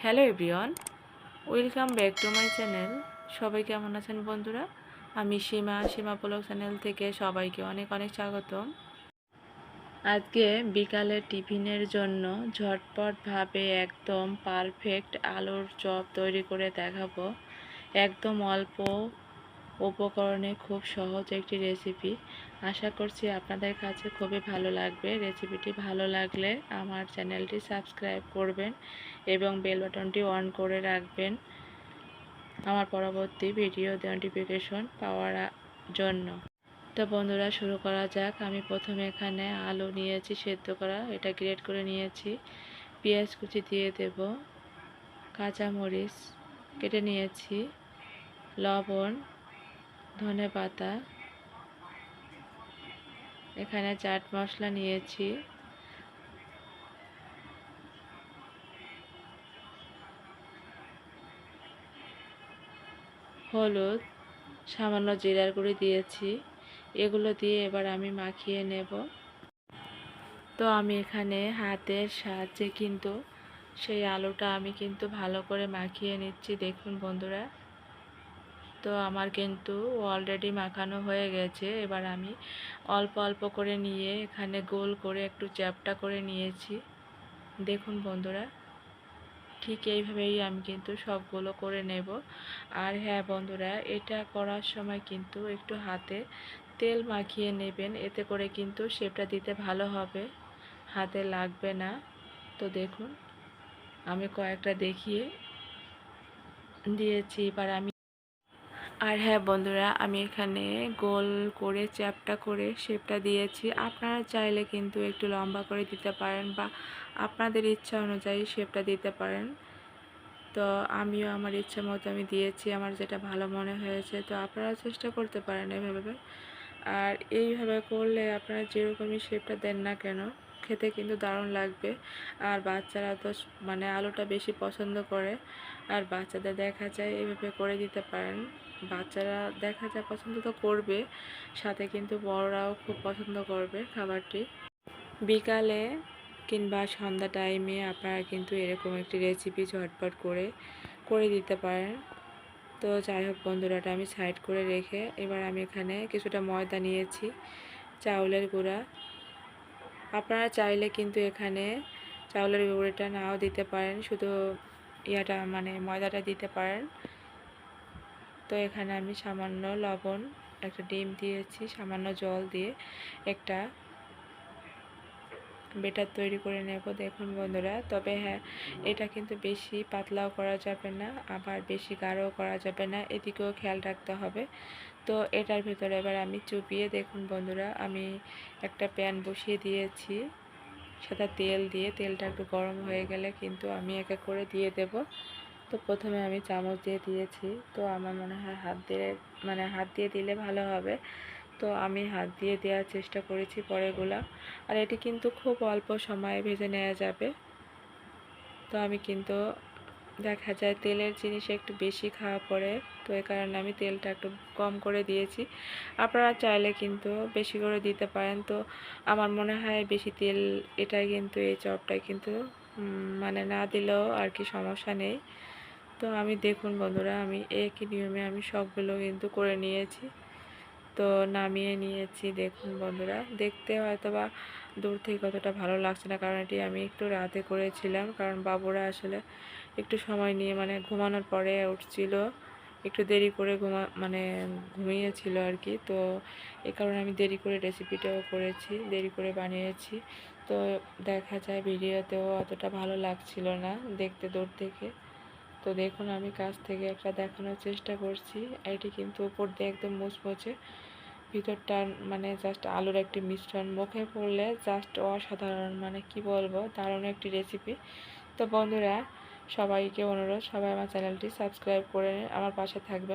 Hello everyone, welcome back to my channel. সবাই কেমন আছেন বন্ধুরা? আমি সীমা ব্লগ চ্যানেল থেকে সবাইকে অনেক অনেক স্বাগতম। আজকে বিকালে টিফিনের জন্য ঝটপটভাবে একদম পারফেক্ট আলুর চপ তৈরি করে দেখাবো। একদম অল্প উপকরণে খুব সহজ একটি রেসিপি। আশা করছি আপনাদের কাছে খুবই ভালো লাগবে। রেসিপিটি ভালো লাগলে আমার চ্যানেলটি সাবস্ক্রাইব করবেন এবং বেল বাটনটি অন করে রাখবেন আমার পরবর্তী ভিডিও নোটিফিকেশন পাওয়ার জন্য। তো বন্ধুরা, শুরু করা যাক। আমি প্রথমে এখানে আলু নিয়েছি সেদ্ধ করা, এটা গ্রেট করে নিয়েছি। পেঁয়াজ কুচি দিয়ে দেব, কাঁচামরিচ কেটে নিয়েছি, লবণ, ধনেপাতা, এখানে চাট মশলা নিয়েছি, হলুদ, সামান্য জিরার গুঁড়ি দিয়েছি। এগুলো দিয়ে এবার আমি মাখিয়ে নেব। তো আমি এখানে হাতের সাহায্যে কিন্তু সেই আলুটা আমি কিন্তু ভালো করে মাখিয়ে নিচ্ছি। দেখুন বন্ধুরা, তো আমার কিন্তু অলরেডি মাখানো হয়ে গেছে। এবার আমি অল্প অল্প করে নিয়ে এখানে গোল করে একটু চ্যাপ্টা করে নিয়েছি। দেখুন বন্ধুরা, ঠিক এইভাবেই আমি কিন্তু সবগুলো করে নেব। আর হ্যাঁ বন্ধুরা, এটা করার সময় কিন্তু একটু হাতে তেল মাখিয়ে নেবেন, এতে করে কিন্তু শেপটা দিতে ভালো হবে, হাতে লাগবে না। তো দেখুন, আমি কয়েকটা দেখিয়ে দিয়েছি। এবার আমি আর হ্যাঁ বন্ধুরা, আমি এখানে গোল করে চ্যাপটা করে শেপটা দিয়েছি। আপনারা চাইলে কিন্তু একটু লম্বা করে দিতে পারেন বা আপনাদের ইচ্ছা অনুযায়ী শেপটা দিতে পারেন। তো আমিও আমার ইচ্ছা মতো আমি দিয়েছি, আমার যেটা ভালো মনে হয়েছে। তো আপনারা চেষ্টা করতে পারেন এভাবে। আর এইভাবে করলে আপনারা যেরকমই শেপটা দেন না কেন, খেতে কিন্তু দারুণ লাগবে। আর বাচ্চারা তো মানে আলুটা বেশি পছন্দ করে। আর বাচ্চাদের দেখা যায় এভাবে করে দিতে পারেন। বাচ্চারা দেখা যায় পছন্দ তো করবে, সাথে কিন্তু বড়রাও খুব পছন্দ করবে খাবারটি। বিকালে কিংবা সন্ধ্যা টাইমে আপনারা কিন্তু এরকম একটি রেসিপি ঝটপট করে দিতে পারেন। তো যাই হোক বন্ধুরা, এটা আমি সাইড করে রেখে এবার আমি এখানে কিছুটা ময়দা নিয়েছি, চাউলের গুঁড়া। আপনারা চাইলে কিন্তু এখানে চাউলের গুঁড়োটা নাও দিতে পারেন, শুধু ইয়াটা মানে ময়দাটা দিতে পারেন। তো এখানে আমি সামান্য লবণ, একটা ডিম দিয়েছি, সামান্য জল দিয়ে একটা বেটার তৈরি করে নেব। দেখুন বন্ধুরা, তবে হ্যাঁ, এটা কিন্তু বেশি পাতলাও করা যাবে না, আবার বেশি গাঢ়ও করা যাবে না, এদিকেও খেয়াল রাখতে হবে। তো এটার ভিতরে এবার আমি চুপিয়ে, দেখুন বন্ধুরা, আমি একটা প্যান বসিয়ে দিয়েছি, সাদা তেল দিয়ে, তেলটা একটু গরম হয়ে গেলে কিন্তু আমি এক এক করে দিয়ে দেব। তো প্রথমে আমি চামচ দিয়ে দিয়েছি। তো আমার মনে হয় হাত দিয়ে দিলে ভালো হবে। তো আমি হাত দিয়ে দেওয়ার চেষ্টা করেছি পরেরগুলা। আর এটি কিন্তু খুব অল্প সময়ে ভেজে নেওয়া যাবে। তো আমি কিন্তু দেখা যায় তেলের জিনিস একটু বেশি খাওয়া পড়ে, তো এই কারণে আমি তেলটা একটু কম করে দিয়েছি। আপনারা চাইলে কিন্তু বেশি করে দিতে পারেন। তো আমার মনে হয় বেশি তেল, এটাই কিন্তু এই চপটায় কিন্তু মানে না দিলেও আর কি সমস্যা নেই। তো আমি দেখুন বন্ধুরা, আমি একই নিয়মে আমি সবগুলো কিন্তু করে নিয়েছি। তো নামিয়ে নিয়েছি। দেখুন বন্ধুরা, দেখতে হয়তো বা দূর থেকে কতটা ভালো লাগছে না, কারণ এটি আমি একটু রাতে করেছিলাম, কারণ বাবুরা আসলে একটু সময় নিয়ে মানে ঘুমানোর পরে উঠছিল, একটু দেরি করে ঘুমিয়েছিল আর কি। তো এই কারণে আমি দেরি করে রেসিপিটাও করেছি, দেরি করে বানিয়েছি। তো দেখা যায় ভিডিওতেও অতটা ভালো লাগছিল না দেখতে দূর থেকে। তো দেখুন, আমি কাছ থেকে একটা দেখানোর চেষ্টা করছি। এটি কিন্তু উপর দিয়ে একদম মুচমুচে, ভিতরটা মানে জাস্ট আলুর একটি মিশ্রণ, মুখে পড়লে জাস্ট অসাধারণ, মানে কি বলবো, দারুণ একটি রেসিপি। তো বন্ধুরা, সবাইকে অনুরোধ, সবাই আমার চ্যানেলটি সাবস্ক্রাইব করে আমার পাশে থাকবেন।